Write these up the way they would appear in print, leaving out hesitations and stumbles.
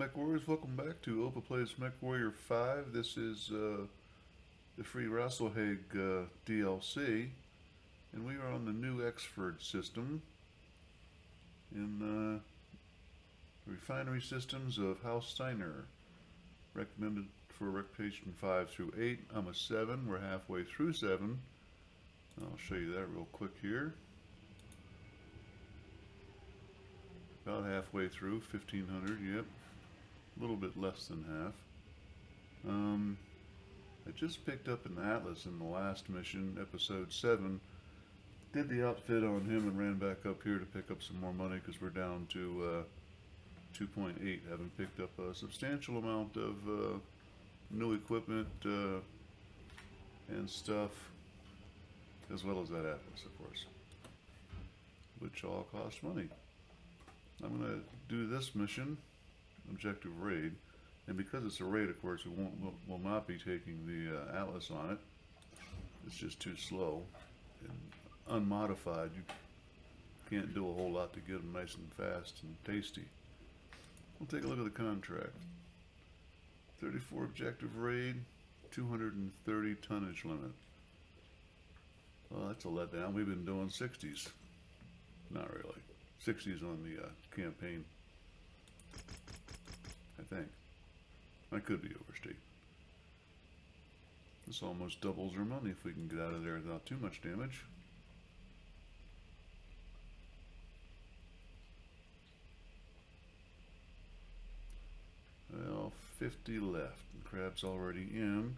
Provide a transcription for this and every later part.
MechWarriors, welcome back to Opa Plays MechWarrior 5. This is the free RasalHague DLC, and we are on the new Exford system in the refinery systems of House Steiner. Recommended for Reputation 5 through 8. I'm a 7. We're halfway through 7. I'll show you that real quick here. About halfway through, 1500, yep. A little bit less than half. I just picked up an Atlas in the last mission, episode 7. Did the outfit on him and ran back up here to pick up some more money because we're down to 2.8. Having picked up a substantial amount of new equipment and stuff, as well as that Atlas, of course, which all cost money. I'm going to do this mission, Objective Raid, and because it's a raid, of course, we will not be taking the Atlas on it. It's just too slow. And unmodified, you can't do a whole lot to get them nice and fast and tasty. We'll take a look at the contract. 34 Objective Raid, 230 tonnage limit. Well, that's a letdown. We've been doing 60s. Not really. 60s on the campaign, I think. I could be overstating. This almost doubles our money if we can get out of there without too much damage. Well, 50 left. The crab's already in.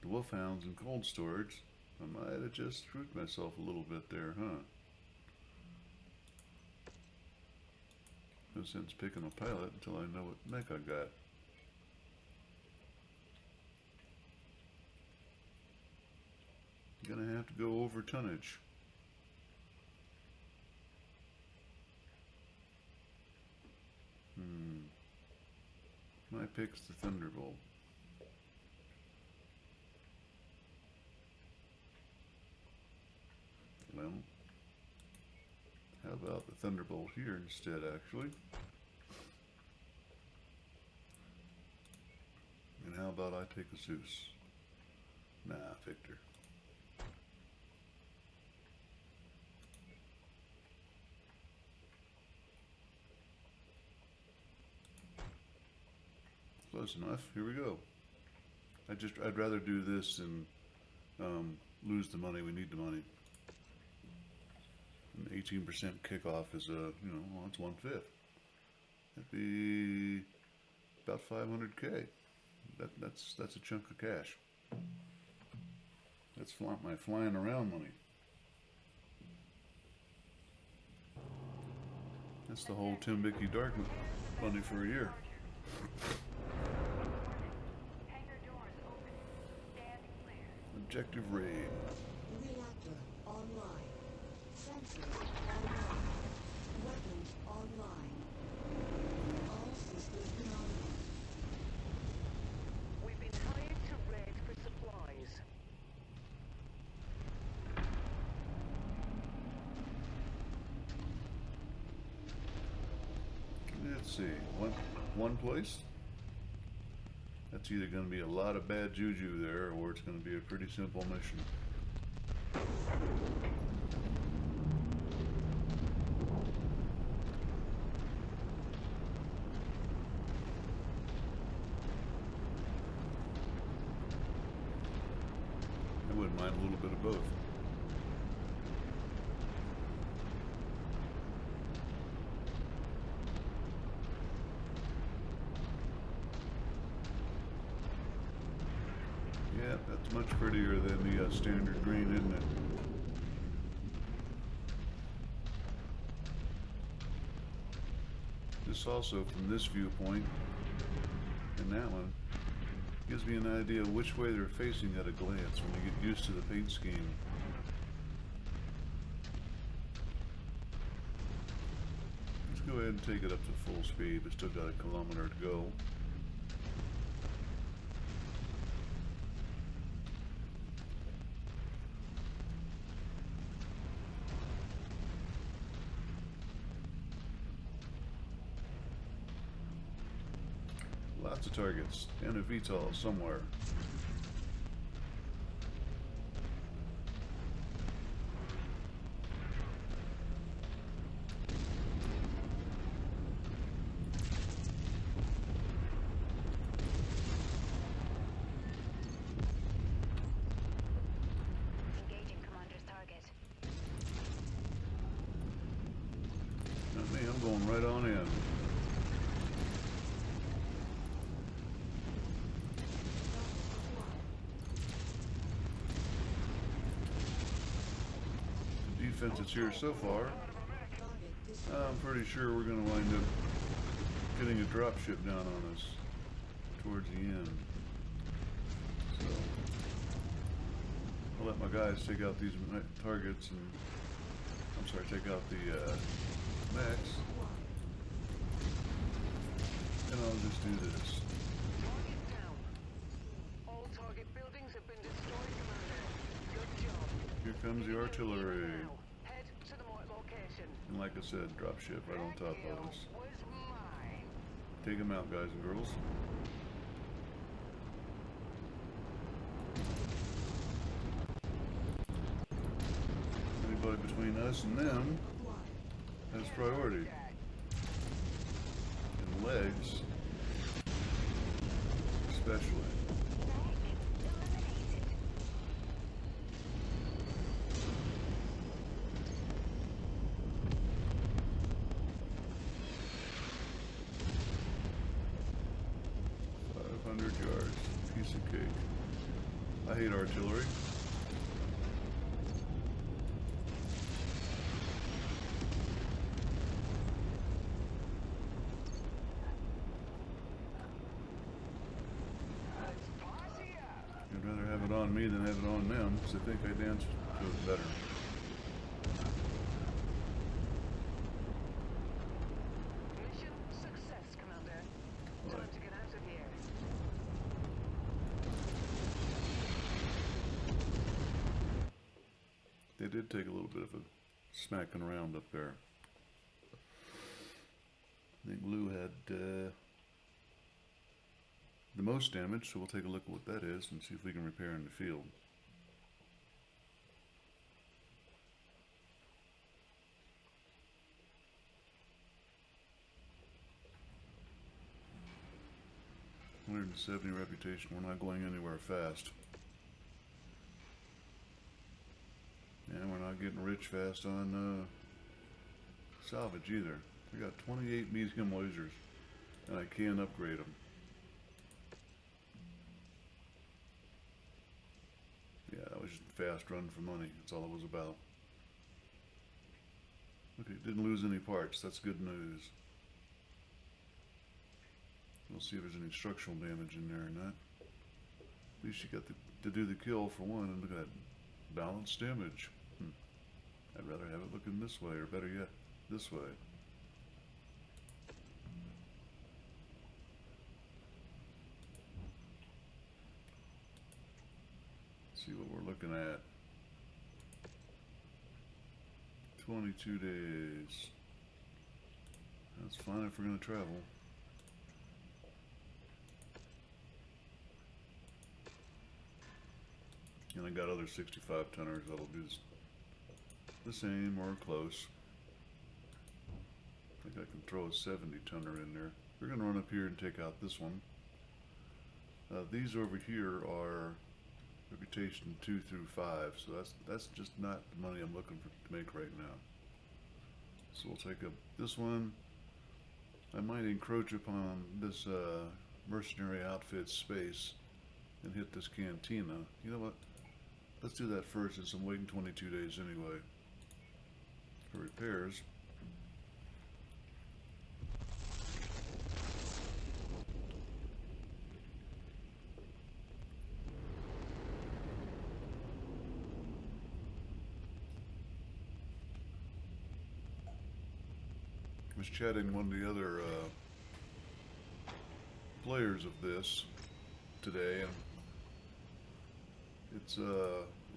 The wolfhound's in cold storage. I might have just screwed myself a little bit there, huh? No sense picking a pilot until I know what mech I got. Gonna have to go over tonnage. My pick's the Thunderbolt. Well, how about the Thunderbolt here instead, actually? And how about I take a Zeus? Nah, Victor. Close enough. Here we go. I'd rather do this than lose the money. We need the money. An 18% kickoff is well, it's 1/5. That'd be about 500K. That's a chunk of cash. That's my flying around money. That's the whole Tim Bicky Dark money for a year. Objective Raid. Reactor online. Sensors online. Weapons online. All systems nominal. We've been hired to raid for supplies. Let's see. One place? That's either going to be a lot of bad juju there, or it's going to be a pretty simple mission. I wouldn't mind a little bit of both. Yeah, that's much prettier than the standard green, isn't it? This also, from this viewpoint, and that one, gives me an idea of which way they're facing at a glance when you get used to the paint scheme. Let's go ahead and take it up to full speed. We've still got a kilometer to go. Lots of targets and a VTOL somewhere. Engaging commander's target. Not me, I'm going right on in. The defense that's here so far, I'm pretty sure we're going to wind up getting a dropship down on us towards the end. So I'll let my guys take out these targets and, I'm sorry, take out the mechs. And I'll just do this. Target down. All target buildings have been destroyed, Commander. Good job. Here comes the artillery. Now, head to the marked location. And like I said, dropship right on top That of us. kill was mine. Take them out, guys and girls. Anybody between us and them has priority. And legs, especially. Eliminated. 500 yards, piece of cake. I hate artillery. I'd rather have it on me than have it on them, because I think I dance to it better. Mission success, Commander. Time Right. to get out of here. They did take a little bit of a smacking around up there. I think Lou had the most damage, so we'll take a look at what that is and see if we can repair in the field. $170 reputation. We're not going anywhere fast. And we're not getting rich fast on salvage either. We got 28 medium lasers, and I can upgrade them. Yeah, that was just a fast run for money. That's all it was about. Okay, didn't lose any parts. That's good news. We'll see if there's any structural damage in there or not. At least you got to do the kill for one, and look at that balanced damage. I'd rather have it looking this way, or better yet, this way. Let's see what we're looking at. 22 days. That's fine if we're going to travel. And I got other 65 tonners that'll do the same or close. I think I can throw a 70 tonner in there. We're going to run up here and take out this one. These over here are reputation 2 through 5, so that's just not the money I'm looking for to make right now. So we'll take up this one. I might encroach upon this mercenary outfit space and hit this cantina. You know what? Let's do that first, since I'm waiting 22 days anyway for repairs. I was chatting with one of the other players of this today, and it's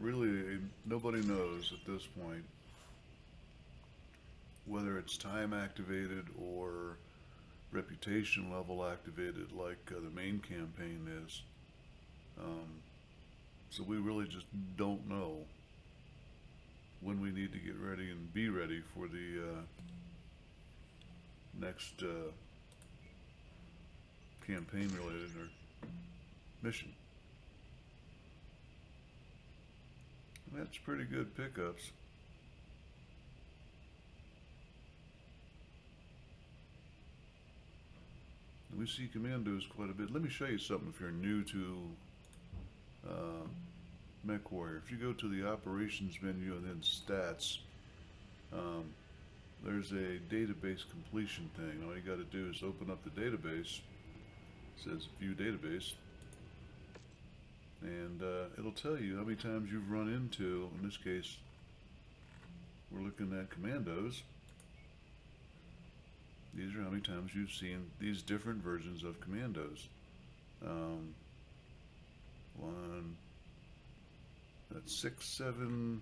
really nobody knows at this point whether it's time activated or reputation level activated like the main campaign is. So we really just don't know when we need to get ready and be ready for the next campaign related or mission. That's pretty good pickups. We see commandos quite a bit. Let me show you something if you're new to MechWarrior. If you go to the operations menu and then stats, there's a database completion thing. All you got to do is open up the database. It says view database, and it'll tell you how many times you've run into, in this case we're looking at commandos. These are how many times you've seen these different versions of commandos. That's 6, 7.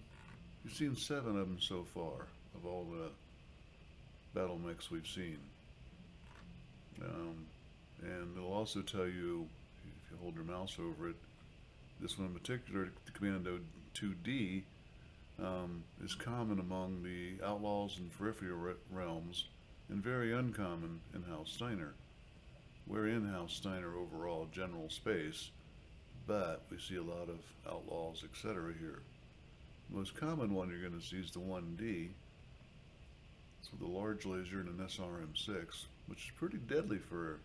You've seen 7 of them so far, of all the battlemechs we've seen. And it'll also tell you, if you hold your mouse over it, this one in particular, the Commando 2D, is common among the outlaws and peripheral realms, and very uncommon in House Steiner. We're in House Steiner overall, general space, but we see a lot of outlaws, etc. here. The most common one you're going to see is the 1D. It's with a large laser and an SRM-6, which is pretty deadly for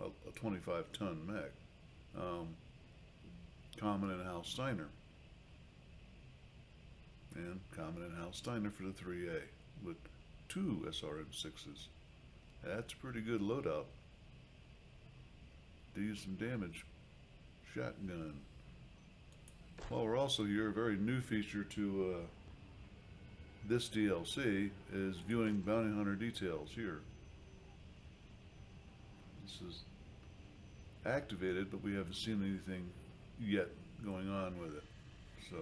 a 25-ton mech. Common in House Steiner. And common in House Steiner for the 3A, with 2 SRM-6s. That's a pretty good loadout. Do some damage. Shotgun. While we're also here, a very new feature to this DLC is viewing bounty hunter details here. This is activated, but we haven't seen anything yet going on with it. So,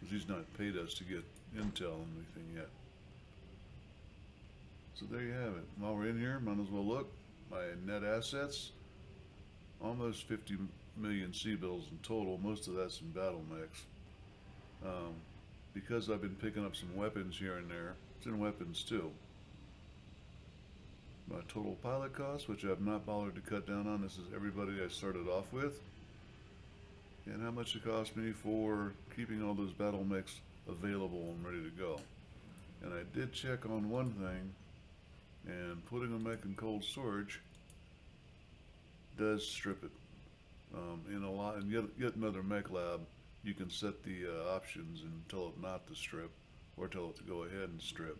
because he's not paid us to get intel on anything yet. So there you have it. While we're in here, might as well look. My net assets, almost 50 million C-bills in total. Most of that's in battlemechs. Because I've been picking up some weapons here and there, it's in weapons too. My total pilot cost, which I've not bothered to cut down on, this is everybody I started off with. And how much it cost me for keeping all those battlemechs available and ready to go. And I did check on one thing, and putting a mech in cold storage does strip it. In yet another mech lab, you can set the options and tell it not to strip, or tell it to go ahead and strip.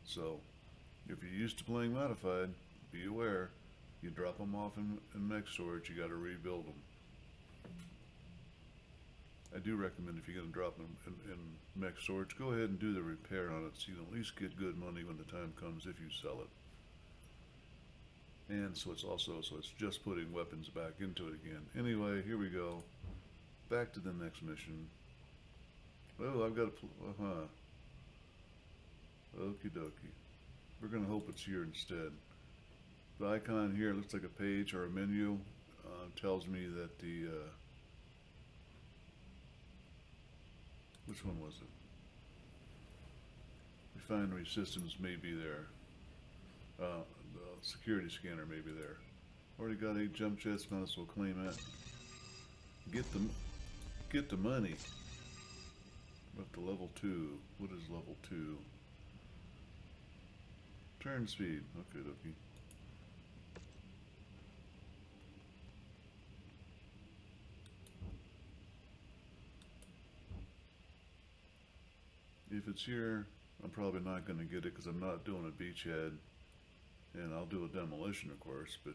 So, if you're used to playing modified, be aware, you drop them off in mech storage, you got to rebuild them. I do recommend if you're going to drop them in mech storage, go ahead and do the repair on it so you can at least get good money when the time comes if you sell it. And so it's just putting weapons back into it again. Anyway, here we go. Back to the next mission. Oh, I've got a, okie dokie. We're going to hope it's here instead. The icon here looks like a page or a menu. Tells me that the, which one was it? Refinery systems may be there. The security scanner may be there. Already got 8 jump jets, might as well claim it. Get the money. We're up to level 2. What is level 2? Turn speed. Okay, dokie. If it's here, I'm probably not going to get it because I'm not doing a beachhead. And I'll do a demolition, of course, but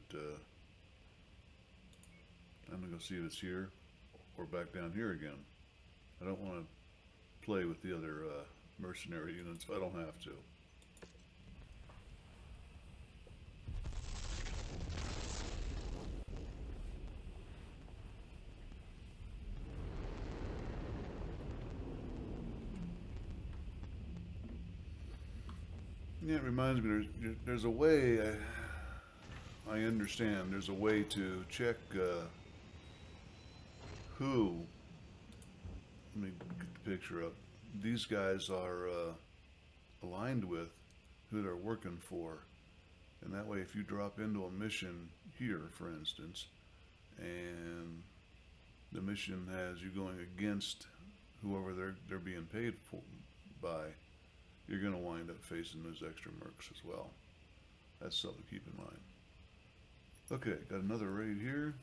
I'm going to go see if it's here or back down here again. I don't want to play with the other mercenary units if I don't have to. Yeah, it reminds me, there's a way, I understand there's a way to check who. Let me get the picture up. These guys are aligned with, who they're working for. And that way, if you drop into a mission here, for instance, and the mission has you going against whoever they're being paid for by, you're going to wind up facing those extra mercs as well. That's something to keep in mind. Okay, got another raid here.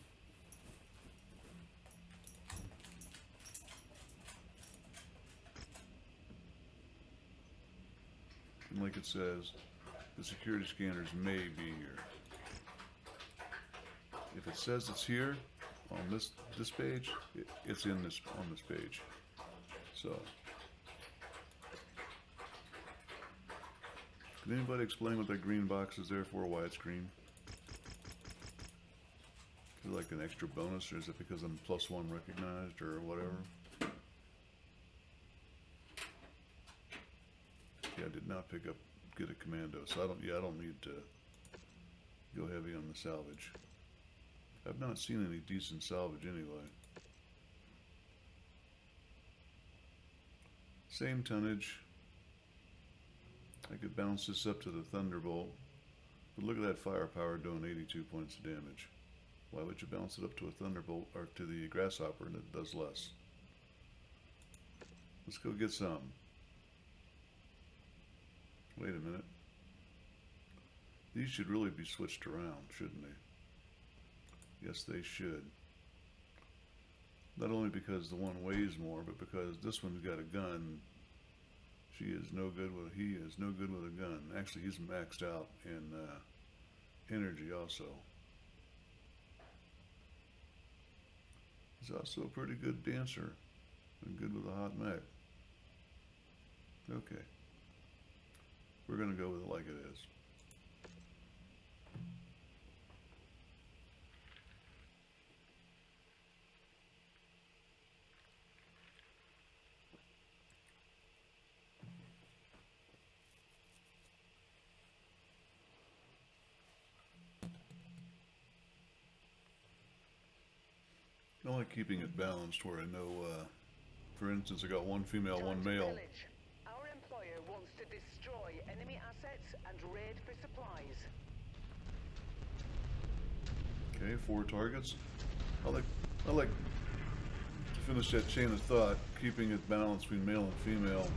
And like it says, the security scanners may be here. If it says it's here on this page, it's in this on this page. So, can anybody explain what that green box is there for? Why it's green? Is it like an extra bonus, or is it because I'm +1 recognized, or whatever? Yeah, I did not get a commando, so I don't need to go heavy on the salvage. I've not seen any decent salvage anyway. Same tonnage. I could bounce this up to the Thunderbolt, but look at that firepower doing 82 points of damage. Why would you bounce it up to a Thunderbolt or to the Grasshopper and it does less? Let's go get some. Wait a minute. These should really be switched around, shouldn't they? Yes, they should. Not only because the one weighs more, but because this one's got a gun. He is no good with a gun. Actually, he's maxed out in energy also. He's also a pretty good dancer and good with a hot mech. Okay. We're going to go with it like it is. I like keeping it balanced where I know, for instance, I got one female, one male. Our employer wants to destroy enemy assets and raid for supplies. Okay, 4 targets. I like to finish that chain of thought, keeping it balanced between male and female.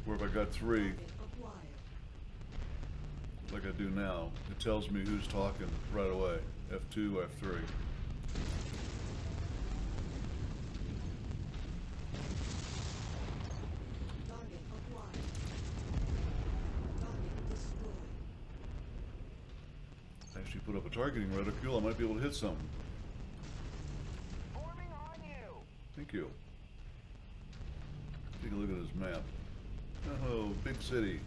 Where if I got 3, like I do now, it tells me who's talking right away. F2, F3. Actually put up a targeting reticule, I might be able to hit something. Forming on you. Thank you. Take a look at this map. Oh, big city.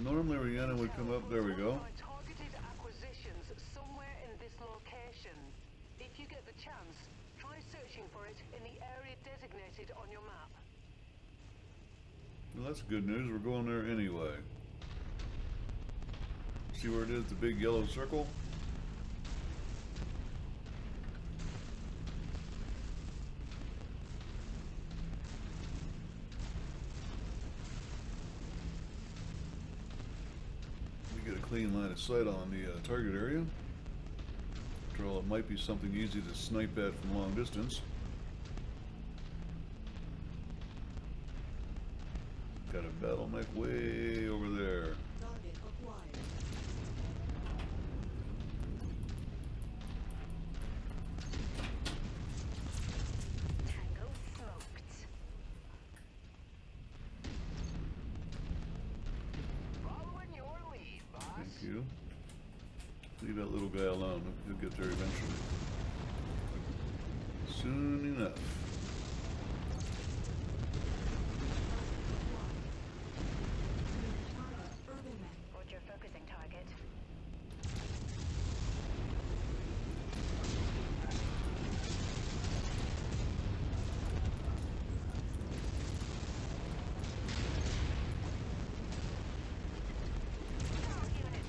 Normally Rihanna would come up, there we go. Targeted acquisitions somewhere in this location. If you get the chance, try searching for it in the area designated on your map. Well, that's good news, we're going there anyway. See where it is, the big yellow circle? We get a clean line of sight on the target area. After all, it might be something easy to snipe at from long distance. Got a battlemech way over there. Tango smoked. Following your lead, boss. Thank you. Leave that little guy alone. He'll get there eventually. Soon enough. What's your focusing target? Unit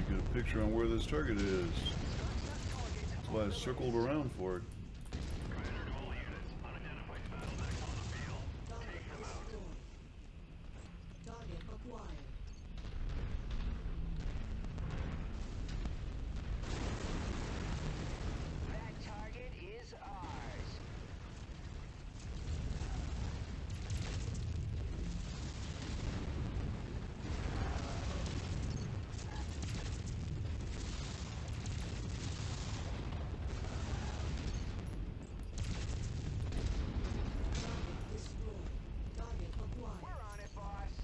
Get a picture on where this target is. That's why I circled around for it. Target destroyed. Target acquired. That target is ours. Target destroyed. Target acquired. We're on it, boss.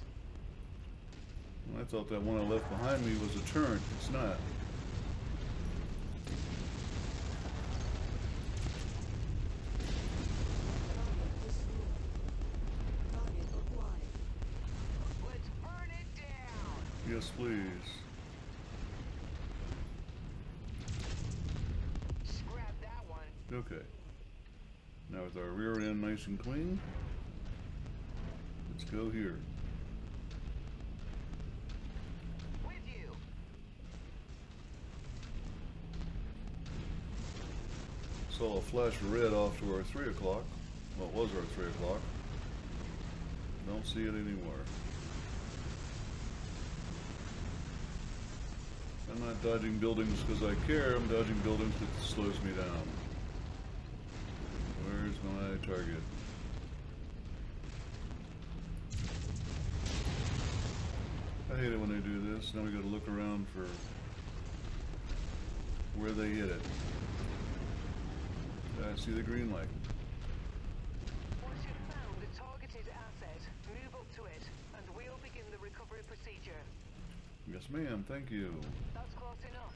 I thought that one I left behind me was a turret. It's not. Target destroyed. Target acquired. Let's burn it down. Yes, please. Scrap that one. Okay. Now with our rear end nice and clean, let's go here. With you. Saw a flash of red off to our 3 o'clock. Well, it was our 3 o'clock. Don't see it anymore. I'm not dodging buildings because I care. I'm dodging buildings because it slows me down. Where's my target? I hate it when they do this. Now we gotta look around for where they hit it. I see the green light. Once you've found the targeted asset, move up to it, and we'll begin the recovery procedure. Yes, ma'am. Thank you. That's close enough.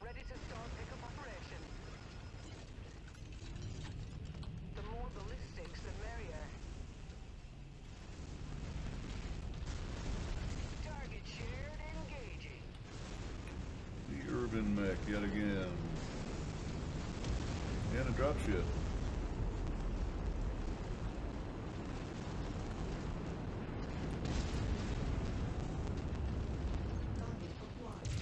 Ready to start pickup operation. The more ballistics, the merrier. Target shared, engaging. The urban mech yet again. And a dropship. Target acquired.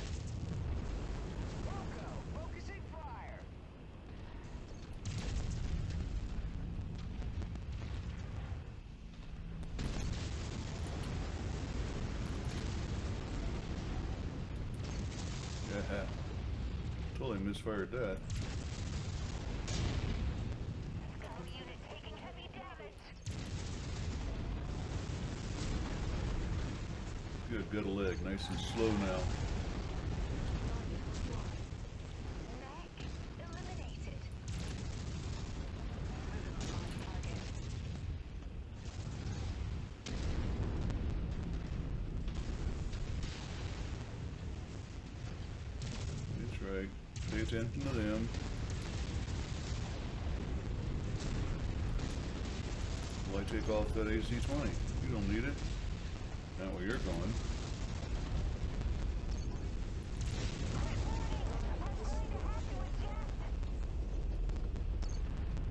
Rocco, focusing fire. Yeah. Totally misfired that. Scout unit taking heavy damage. Good, got a leg. Nice and slow now. Target acquired. Mech eliminated. Moving on target. That's right. Pay attention to them. Will I take off that AC-20? You don't need it. Not where you're going.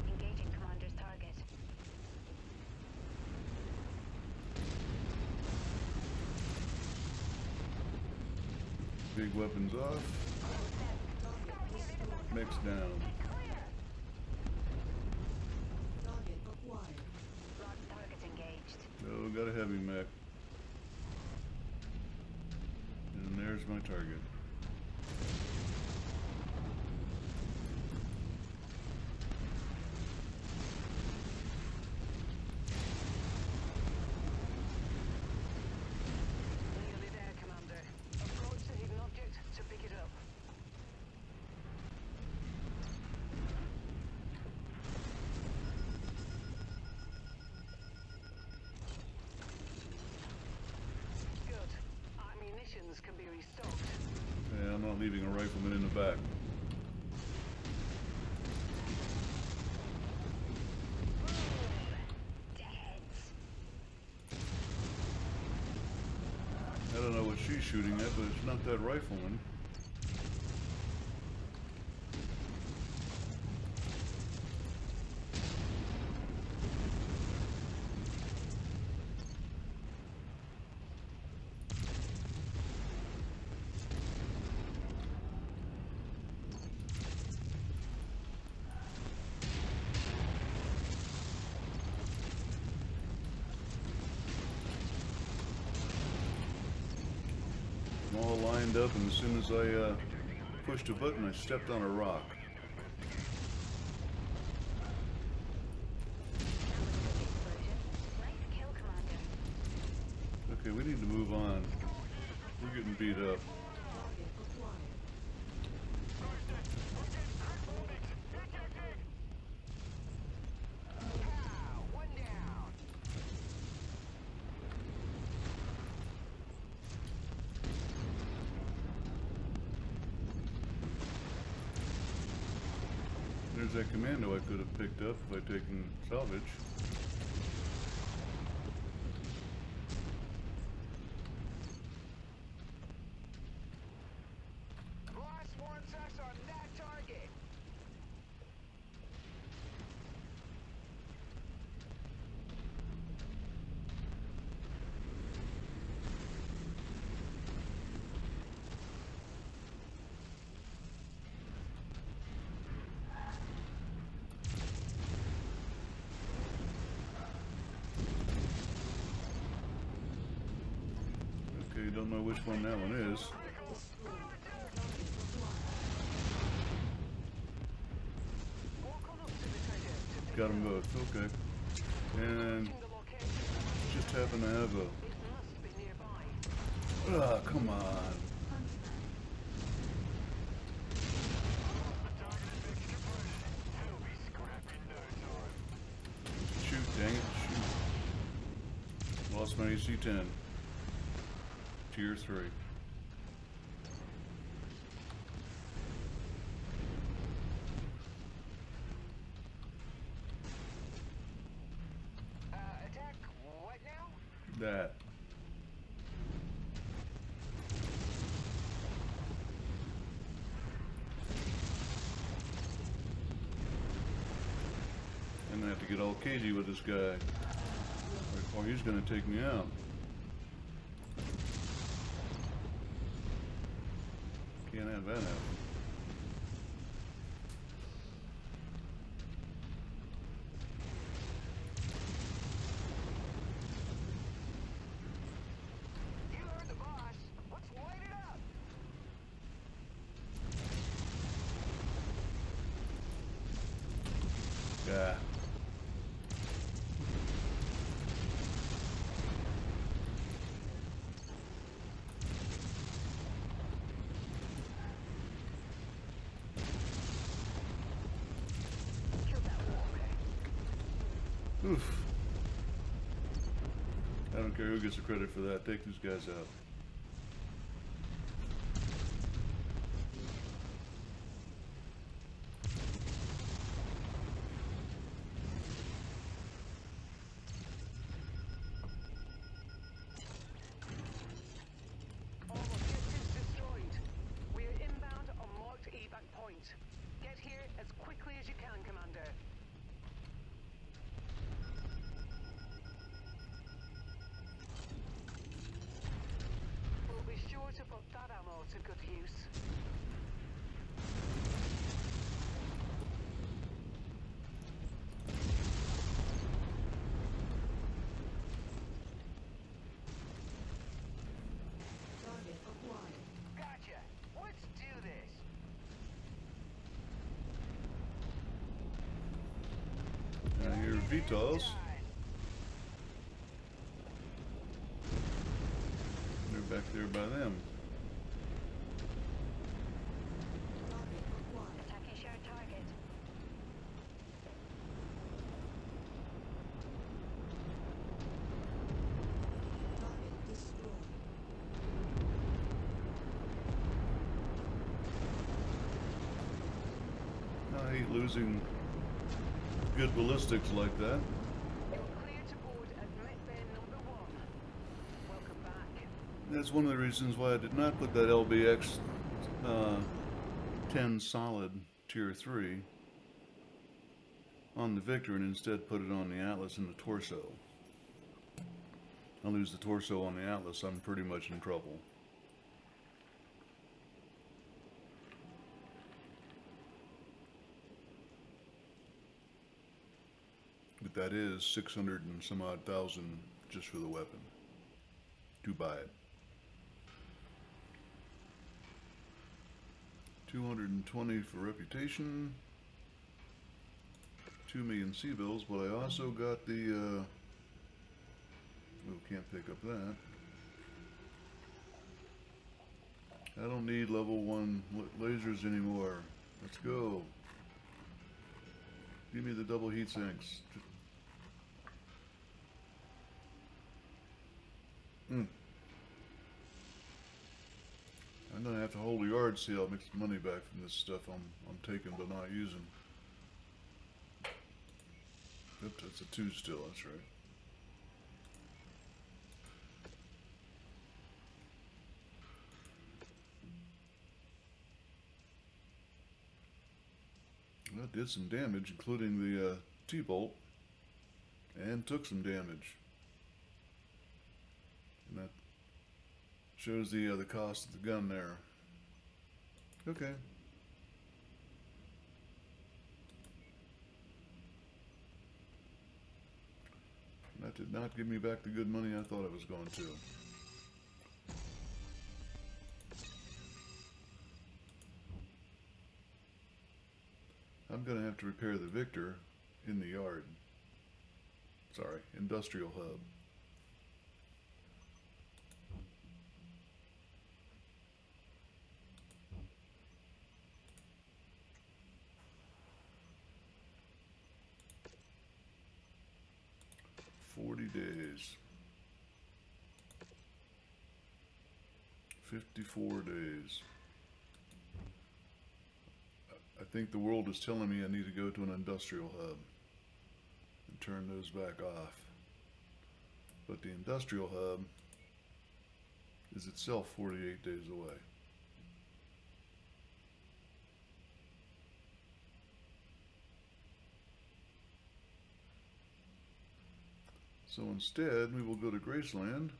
Engaging commander's target. Big weapons off. Mech's down. Target acquired. Large target engaged. Oh, got a heavy mech. And there's my target. Nearly there, Commander. Approach the hidden object to pick it up. Good. Ammunitions can be restocked. Yeah, I'm not leaving a rifleman in the back. Dead. I don't know what she's shooting at, but it's not that rifleman. lined up, and as soon as I pushed a button, I stepped on a rock. Explosion. Nice kill, Commander. Okay, we need to move on. We're getting beat up. Target acquired. One down. There's that commando I could have picked up if I'd taken salvage. Boss wants us on that target. Okay, don't know which one that one is. Destroyed. Target acquired. Walk on up to the treasure to pick Got it them up. both, okay. And Checking the location. just happen to have a... It must be nearby. Ah, come on. Huntsman. Shoot, dang it, shoot. Lost my AC-10. Tier 3. Attack what now? That. I'm gonna have to get all cagey with this guy, or he's gonna take me out. Can't have that happen. You heard the boss. Let's light it up. Yeah. Kill that warbear. Oof. I don't care who gets the credit for that. Take these guys out. All objectives destroyed. We are inbound on marked evac point. Get here as quickly as you can, Commander. We'll be sure to put that ammo to good use. Target acquired. Gotcha. Let's do this. Now here are VTOLs. They're back there by them. Target acquired. Attacking shared target. Target destroyed. I hate losing good ballistics like that. You're clear to board at Met Bay number 1. Welcome back. That's one of the reasons why I did not put that LBX 10 solid tier 3 on the Victor and instead put it on the Atlas and the torso. I lose the torso on the Atlas, I'm pretty much in trouble. But that is 600 and some odd thousand just for the weapon to buy it. 220 for reputation. 2 million sea bills, but I also got the, can't pick up that. I don't need level 1 lasers anymore. Let's go. Give me the double heat sinks. I'm gonna have to hold a yard sale, I'll make some money back from this stuff I'm taking but not using. Oops, that's a 2 still, that's right. That did some damage, including the T-bolt, and took some damage. And that shows the cost of the gun there. Okay. That did not give me back the good money I thought it was going to. I'm going to have to repair the Victor in the yard. Sorry, industrial hub. Days. 54 days. I think the world is telling me I need to go to an industrial hub and turn those back off. But the industrial hub is itself 48 days away. So instead, we will go to Graceland.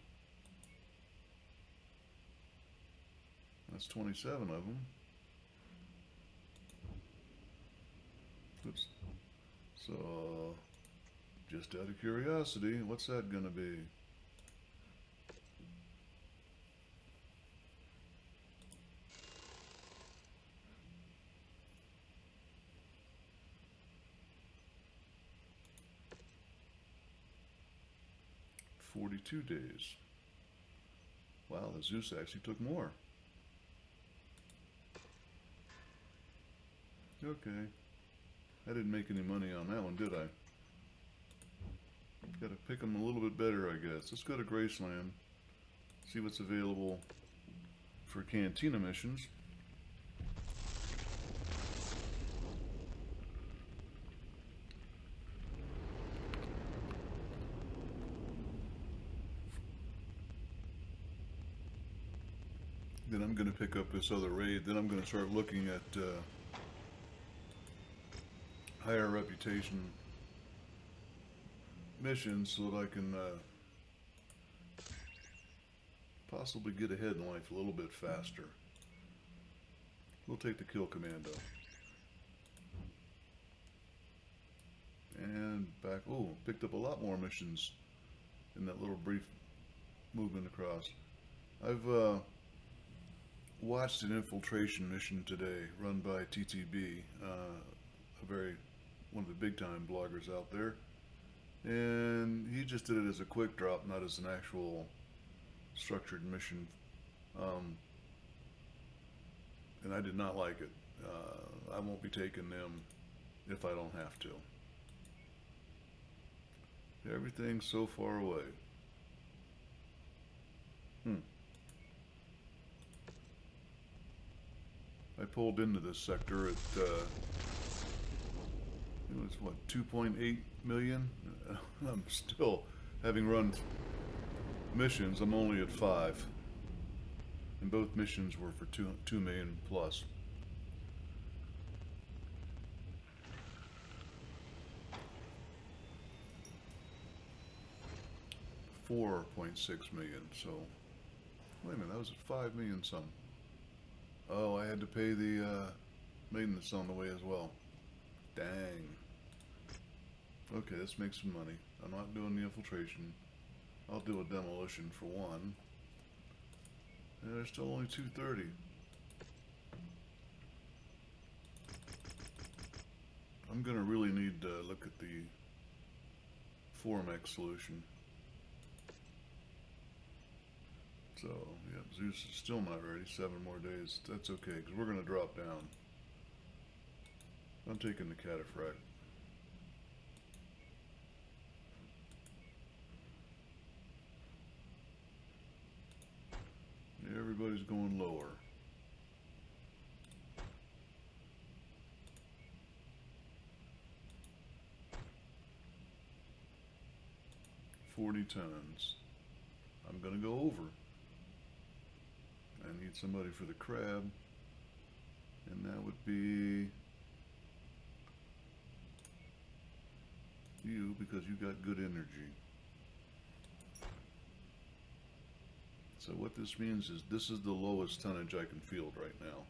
That's 27 of them. Oops. So, just out of curiosity, what's that gonna be? $42 days. Wow, the Zeus actually took more. Okay. I didn't make any money on that one, did I? Gotta pick them a little bit better, I guess. Let's go to Graceland. See what's available for Cantina missions. Then I'm going to pick up this other raid. Then I'm going to start looking at higher reputation missions so that I can possibly get ahead in life a little bit faster. We'll take the Kill Commando. And back, oh, picked up a lot more missions in that little brief movement across. I've watched an infiltration mission today run by TTB, one of the big time bloggers out there, and he just did it as a quick drop, not as an actual structured mission, and I did not like it. I won't be taking them if I don't have to. Everything's so far away. I pulled into this sector at, it was what, 2.8 million? I'm still, having run missions, I'm only at 5. And both missions were for 2 million plus. $4.6 million, so, wait a minute, that was at 5 million some. Oh, I had to pay the maintenance on the way as well. Dang. Okay, let's make some money. I'm not doing the infiltration. I'll do a demolition for one. And there's still only 230. I'm gonna really need to look at the 4-mech solution. So, yeah, Zeus is still not ready. 7 more days. That's okay, because we're gonna drop down. I'm taking the cataphract. Everybody's going lower. $40 tons. I'm gonna go over. I need somebody for the crab, and that would be you, because you got good energy. So what this means is this is the lowest tonnage I can field right now.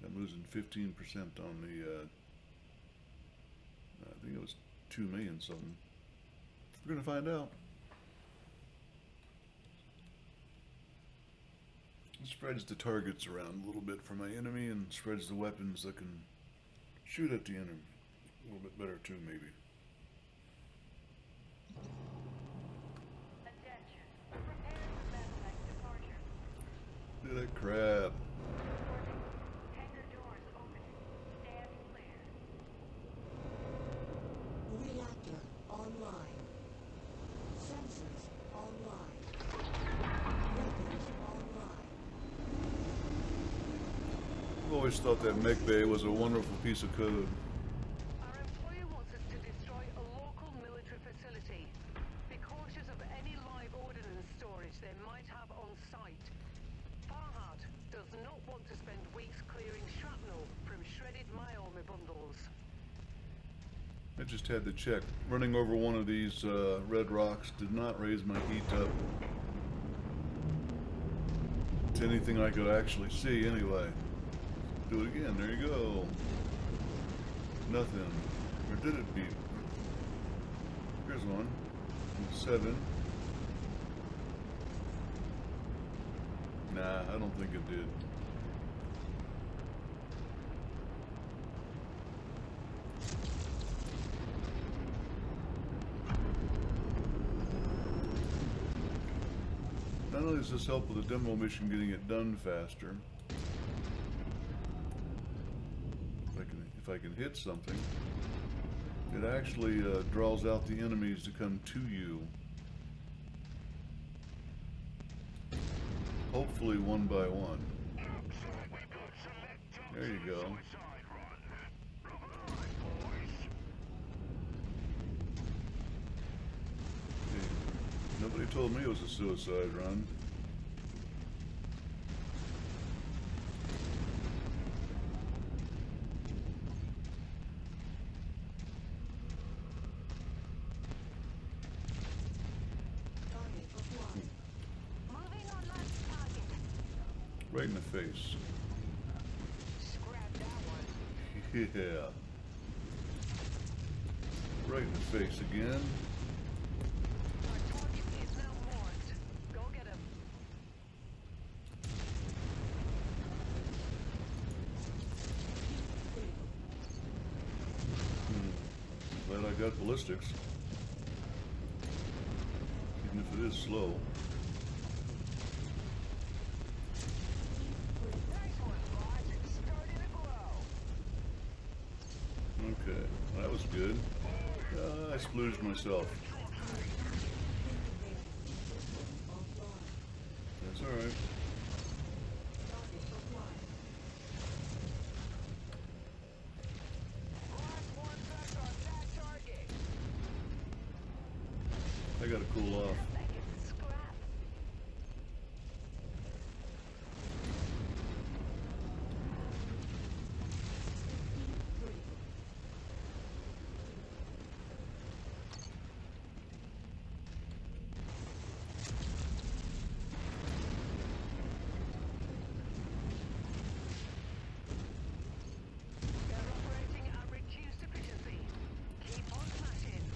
I'm losing 15% on the, I think it was 2 million something. We're gonna find out. It spreads the targets around a little bit for my enemy and spreads the weapons that can shoot at the enemy a little bit better too, maybe. Attention. Prepare for battlemech departure. Look at that crab. Hangar doors open. Stand clear. Reactor online. Sensors online. Weapons online. I've always thought that mech bay was a wonderful piece of code. Our employer wants us to destroy a local military facility. Be cautious of any live ordnance storage they might have on site. Farhad does not want to spend weeks clearing shrapnel from shredded my-army bundles. I just had to check. Running over one of these red rocks did not raise my heat up to anything I could actually see anyway. Do it again. There you go. Nothing. Or did it beep? Here's one. 7. Nah, I don't think it did. Not only does this help with the demo mission getting it done faster, if I can hit something, it actually draws out the enemies to come to you. Hopefully one by one. There you go. Hey, nobody told me it was a suicide run. Target acquired. Moving on last target. Right in the face. Scrap that one. Yeah. Right in the face again. Our target is now marked. Go get him. Glad I got ballistics. Even if it is slow. Nice one, boss. It's starting to glow. Okay, that was good. I splooged myself. That's alright. Target acquired. Last one back on that target. I gotta cool off. Like it's scrap. They're operating at reduced efficiency. Keep on smashing.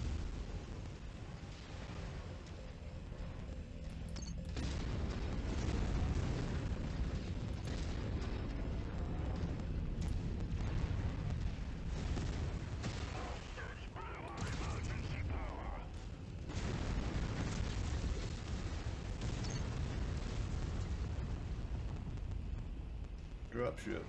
Dropship.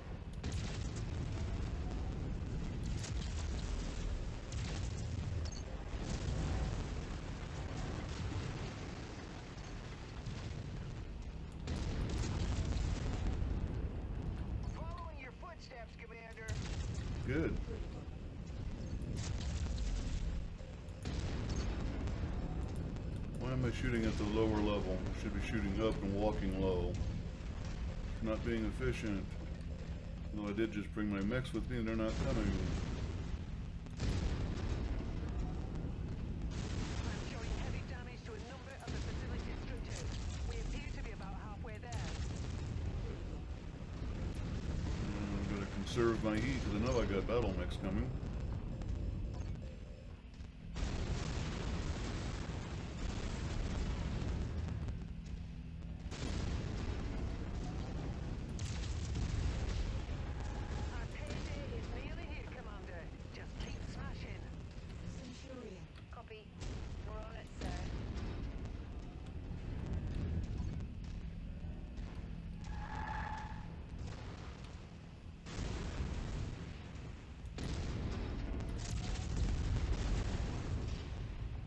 Following your footsteps, Commander. Good. Why am I shooting at the lower level? I should be shooting up and walking low. Not being efficient. Though I did just bring my mechs with me and they're not coming. I'm showing heavy damage to a number of the facility structures. We appear to be about halfway there. I'm gonna conserve my heat because I know I got battlemechs coming. Our payday is nearly here, Commander. Just keep smashing. Centurion. Copy. We're on it, sir.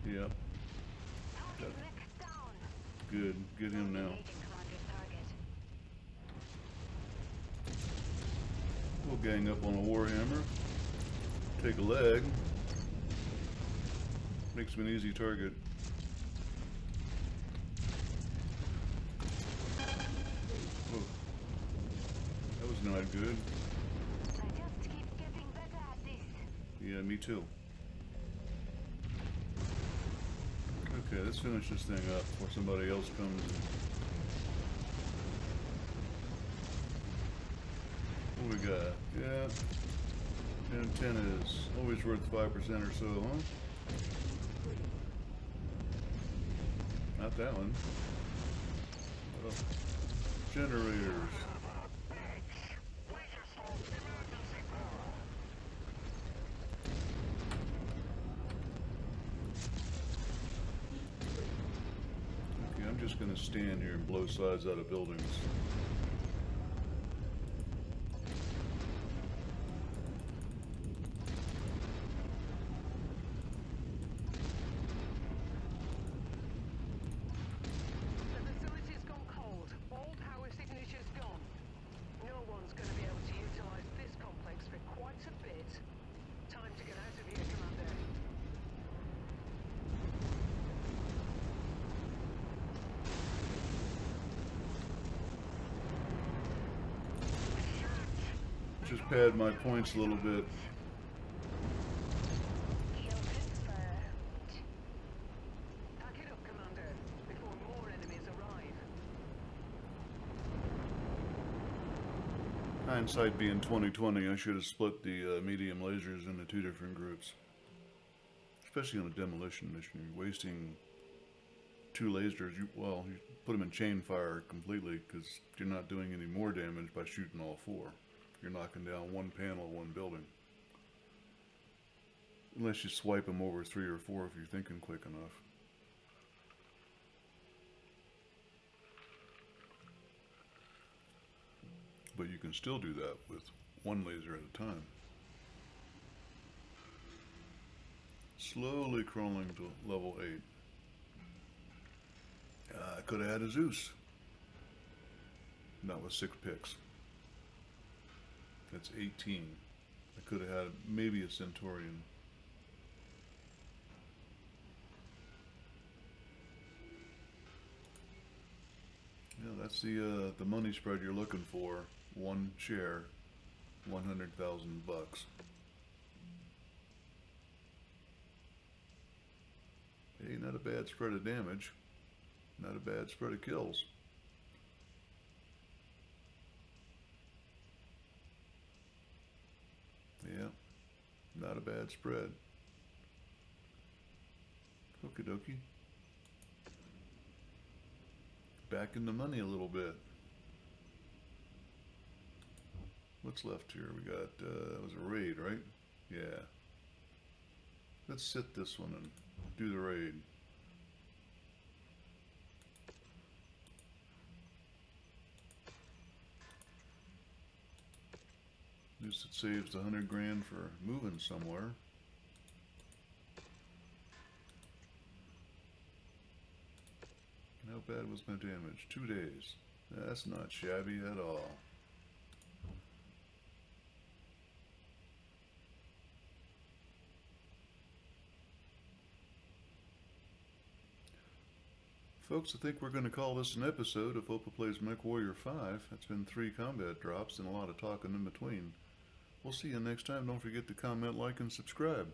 Yep. Target mech down. Good. Get him now. Engaging Commander's target. We'll gang up on a warhammer. Take a leg. Makes him an easy target. Whoa. That was not good. I just keep getting better at this. Yeah, me too. Okay, let's finish this thing up before somebody else comes. What we got? Yeah. 10 is always worth 5% or so, huh? Not that one. Oh. Generators. Okay, I'm just gonna stand here and blow sides out of buildings. The facility's gone cold. All power signatures gone. No one's going to be able to utilize this complex for quite a bit. Time to get out of here, Commander. Just pad my points a little bit. Kill confirmed. Pack it up, Commander, before more enemies arrive. Hindsight being 2020, I should have split the medium lasers into two different groups. Especially on a demolition mission, you're wasting two lasers. You put them in chain fire completely because you're not doing any more damage by shooting all four. You're knocking down one panel of one building. Unless you swipe them over 3 or 4 if you're thinking quick enough. But you can still do that with one laser at a time. Slowly crawling to level 8. I could have had a Zeus. Not with 6 picks. That's 18. I could have had maybe a Centaurian. Yeah, that's the money spread you're looking for. One share, 100,000 bucks. Hey, not a bad spread of damage. Not a bad spread of kills. Yeah, not a bad spread. Okie dokie. Back in the money a little bit. What's left here? We got, it was a raid, right? Yeah. Let's sit this one and do the raid. At least it saves the 100 grand for moving somewhere. How bad was my damage? 2 days. That's not shabby at all. Folks, I think we're going to call this an episode of Opa Plays MechWarrior 5. It's been 3 combat drops and a lot of talking in between. We'll see you next time. Don't forget to comment, like, and subscribe.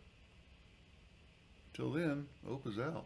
Till then, Opa's out.